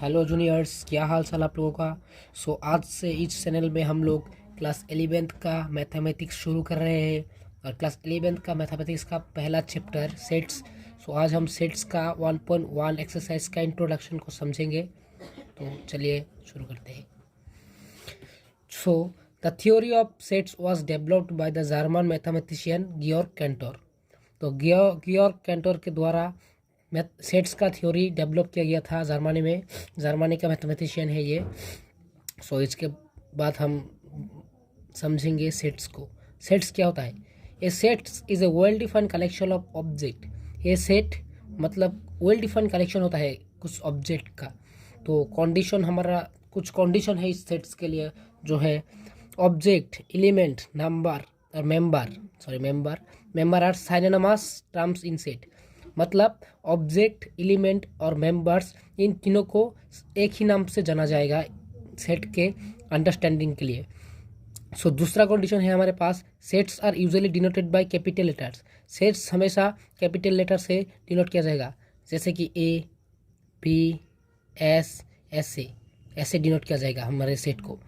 Hello juniors, क्या हाल चाल आप लोगों का। आज से इस चैनल में हम लोग क्लास 11th का मैथमेटिक्स शुरू कर रहे हैं और क्लास 11th का मैथमेटिक्स का पहला चैप्टर सेट्स। आज हम सेट्स का 1.1 एक्सरसाइज का इंट्रोडक्शन को समझेंगे। तो चलिए शुरू करते हैं। So the theory of sets was developed by the German mathematician Georg Cantor. तो गियोर्ग कैंटर के द्वारा सेट्स का थ्योरी डेवलप किया गया था जर्मनी में। जर्मनी का मैथमेटिशियन है ये। इसके बाद हम समझेंगे सेट्स को। सेट्स क्या होता है? A sets is a well defined collection of object. ये सेट मतलब वेल डिफाइंड कलेक्शन होता है कुछ ऑब्जेक्ट का। तो कंडीशन हमारा कुछ कंडीशन है इस सेट्स के लिए, जो है ऑब्जेक्ट, एलिमेंट, नंबर और member are synonymous terms in set. मतलब ऑब्जेक्ट, एलिमेंट और मेंबर्स, इन तीनों को एक ही नाम से जाना जाएगा सेट के अंडरस्टैंडिंग के लिए। दूसरा कंडीशन है हमारे पास, sets are usually denoted by capital letters. Sets हमेशा कैपिटल लेटर से डिनोट किया जाएगा, जैसे कि ए, बी, एस, ऐसे डिनोट किया जाएगा हमारे सेट को।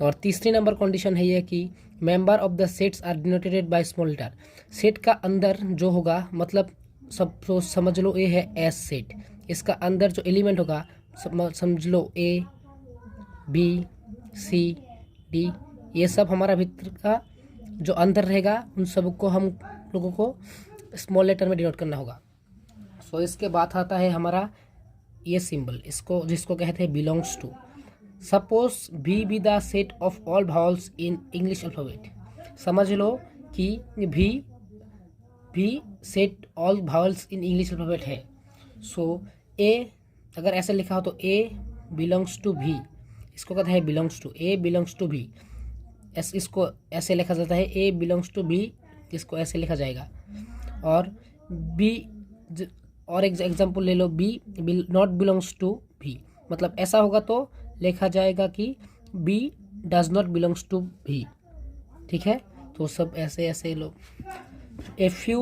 और तीसरी नंबर कंडीशन है ये कि member of the sets are denoted by small letter. Set का अंदर जो होगा, मतलब सब तो समझ लो ए है एस सेट, इसका अंदर जो एलिमेंट होगा समझ लो ए, बी, सी, डी, ये सब हमारा भीतर का जो अंदर रहेगा उन सब को हम लोगों को स्मॉल लेटर में डिनोट करना होगा। इसके बाद आता है हमारा ये सिंबल, इसको जिसको कहते हैं belongs to. Suppose B the set of all vowels in English alphabet. समझ लो कि B set all vowels in English alphabet है। ए अगर ऐसे लिखा हो तो ए बिलोंग्स टू भी, इसको कहते हैं belongs to. A belongs to B, इसको ऐसे लिखा जाता है ए बिलोंग्स टू बी, इसको ऐसे लिखा जाएगा। और बी और एग्जाम्पल ले लो, B not belongs to B, मतलब ऐसा होगा तो लिखा जाएगा कि B does not belongs to B. ठीक है, तो सब ऐसे ऐसे लो। A few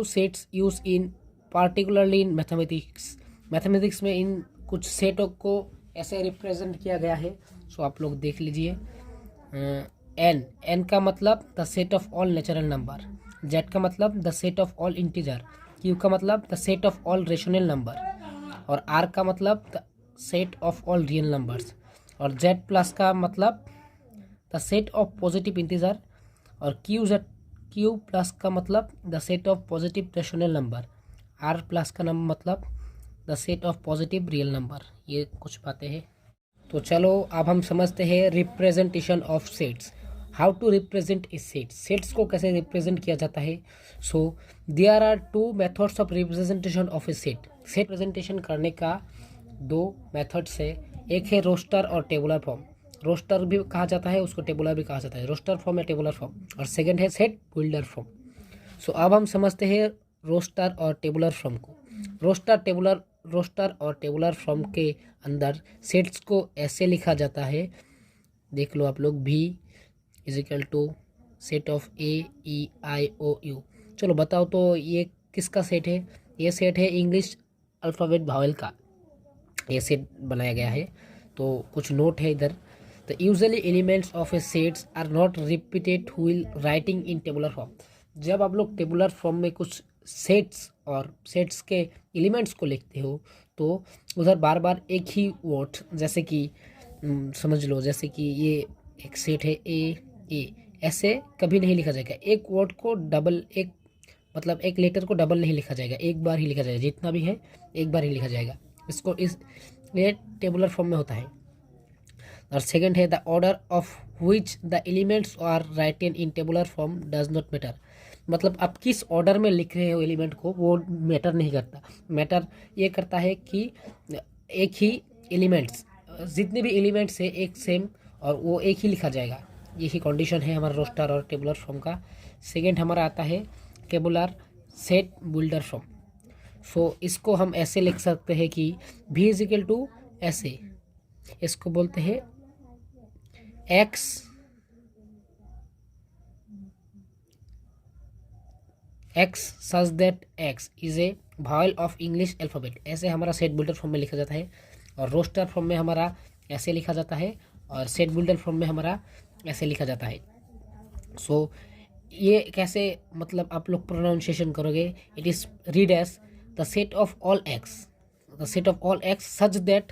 sets used in particularly in mathematics में इन कुछ सेटों को ऐसे रिप्रेजेंट किया गया है। आप लोग देख लीजिए। एन का मतलब the set of all natural number, Z का मतलब the set of all integer, Q का मतलब the set of all rational number, और आर का मतलब the set of all real numbers, और जेड प्लस का मतलब the set of positive integer, और क्यू प्लस का मतलब the set of positive rational number, R plus का मतलब the set of positive real number. ये कुछ बातें हैं। तो चलो अब हम समझते हैं representation of sets. How to represent a set, sets को कैसे रिप्रेजेंट किया जाता है। There are two methods of representation of a set. Set presentation करने का दो मेथड्स है, एक है रोस्टर और टेबुलर फॉर्म। रोस्टर भी कहा जाता है, उसको टेबुलर भी कहा जाता है, रोस्टर फॉर्म या टेबुलर फॉर्म। और सेकंड है सेट बिल्डर फॉर्म। अब हम समझते हैं रोस्टर और टेबुलर फॉर्म को। रोस्टर और टेबुलर फॉर्म के अंदर सेट्स को ऐसे लिखा जाता है, देख लो आप लोग, B is equal to set of A, E, I, O, U. चलो बताओ तो ये किसका सेट है? ये सेट है इंग्लिश अल्फ़ाबेट वावेल का, ये सेट बनाया गया है। तो कुछ नोट है इधर। The usually elements of a sets are not repeated while writing in tabular form. जब आप लोग टेबुलर फॉर्म में कुछ सेट्स और सेट्स के एलिमेंट्स को लिखते हो तो उधर बार बार एक ही वर्ड, जैसे कि समझ लो जैसे कि ये एक सेट है ए, ऐसे कभी नहीं लिखा जाएगा। एक वर्ड को डबल, एक मतलब एक लेटर को डबल नहीं लिखा जाएगा, एक बार ही लिखा जाएगा, जितना भी है एक बार ही लिखा जाएगा। इसको इस ये टेबुलर फॉर्म में होता है। और सेकंड है the order of which the elements are written in tabular form does not matter. मतलब आप किस ऑर्डर में लिख रहे हो एलिमेंट को, वो मैटर नहीं करता। मैटर ये करता है कि एक ही एलिमेंट्स, जितने भी एलिमेंट्स है एक सेम, और वो एक ही लिखा जाएगा। यही कंडीशन है हमारा रोस्टर और टेबुलर फॉर्म का। सेकंड हमारा आता है टेबुलर सेट बिल्डर फॉर्म। इसको हम ऐसे लिख सकते हैं कि भी इज इक्वल टू ऐसे, इसको बोलते हैं x such that x is a Bhawal of English alphabet, ऐसे हमारा सेट बिल्डर फॉर्म में लिखा जाता है। और रोस्टर फॉर्म में हमारा ऐसे लिखा जाता है, और सेट बिल्डर फॉर्म में हमारा ऐसे लिखा जाता है। सो ये कैसे मतलब आप लोग प्रोनाउंसिएशन करोगे, it is read as the set of all X, the set of all X such that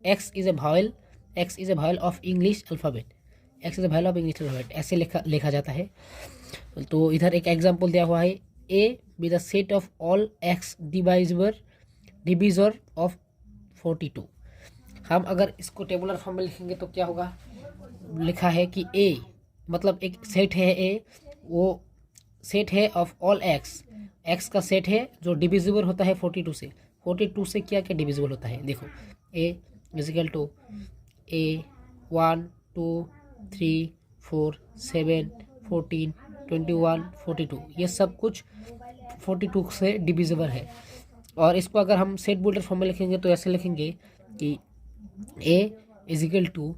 X is a vowel, X is a vowel of English alphabet, X is a vowel of English alphabet, ऐसे लिखा जाता है। तो इधर एक example दिया हुआ है, A B the set of all x divisor of 42। हम अगर इसको टेबुलर फॉर्म में लिखेंगे तो क्या होगा, लिखा है कि ए मतलब एक सेट है, ए वो सेट है ऑफ ऑल एक्स, एक्स का सेट है जो डिविजिबल होता है 42 से। 42 से क्या क्या डिविजिबल होता है, देखो ए इजिकल टू ए 1 2 3 4 7 14 21 42, ये सब कुछ 42 से डिविजिबल है। और इसको अगर हम सेट बिल्डर फॉर्म में लिखेंगे तो ऐसे लिखेंगे कि ए इजिकल टू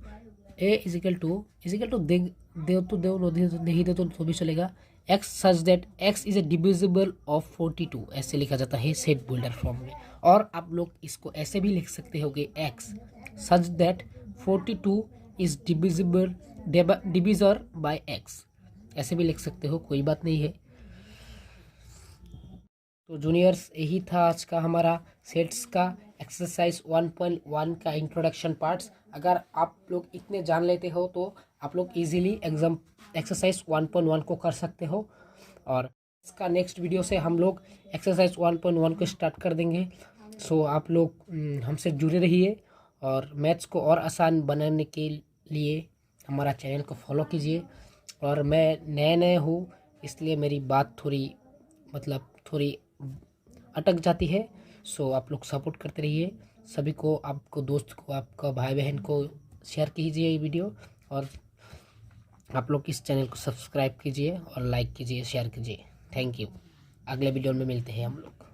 देव तो देव नहीं दे तो भी चलेगा, x such that x is a divisible of 42, ऐसे लिखा जाता है सेट बिल्डर फॉर्म में। और आप लोग इसको ऐसे भी लिख सकते हो कि X such that 42 is divisor by X, ऐसे भी लिख सकते हो, कोई बात नहीं है। तो जूनियर्स यही था आज का हमारा सेट्स का एक्सरसाइज 1.1 का इंट्रोडक्शन पार्ट्स। अगर आप लोग इतने जान लेते हो तो आप लोग इजीली एग्जाम एक्सरसाइज 1.1 को कर सकते हो। और इसका नेक्स्ट वीडियो से हम लोग एक्सरसाइज 1.1 को स्टार्ट कर देंगे। सो आप लोग हमसे जुड़े रहिए, और मैथ्स को और आसान बनाने के लिए हमारा चैनल को फॉलो कीजिए। और मैं नए हूँ इसलिए मेरी बात थोड़ी अटक जाती है, सो आप लोग सपोर्ट करते रहिए। सभी को, आपको दोस्त को, आपका भाई बहन को शेयर कीजिए ये वीडियो, और आप लोग इस चैनल को सब्सक्राइब कीजिए और लाइक कीजिए, शेयर कीजिए। Thank you. अगले वीडियो में मिलते हैं हम लोग।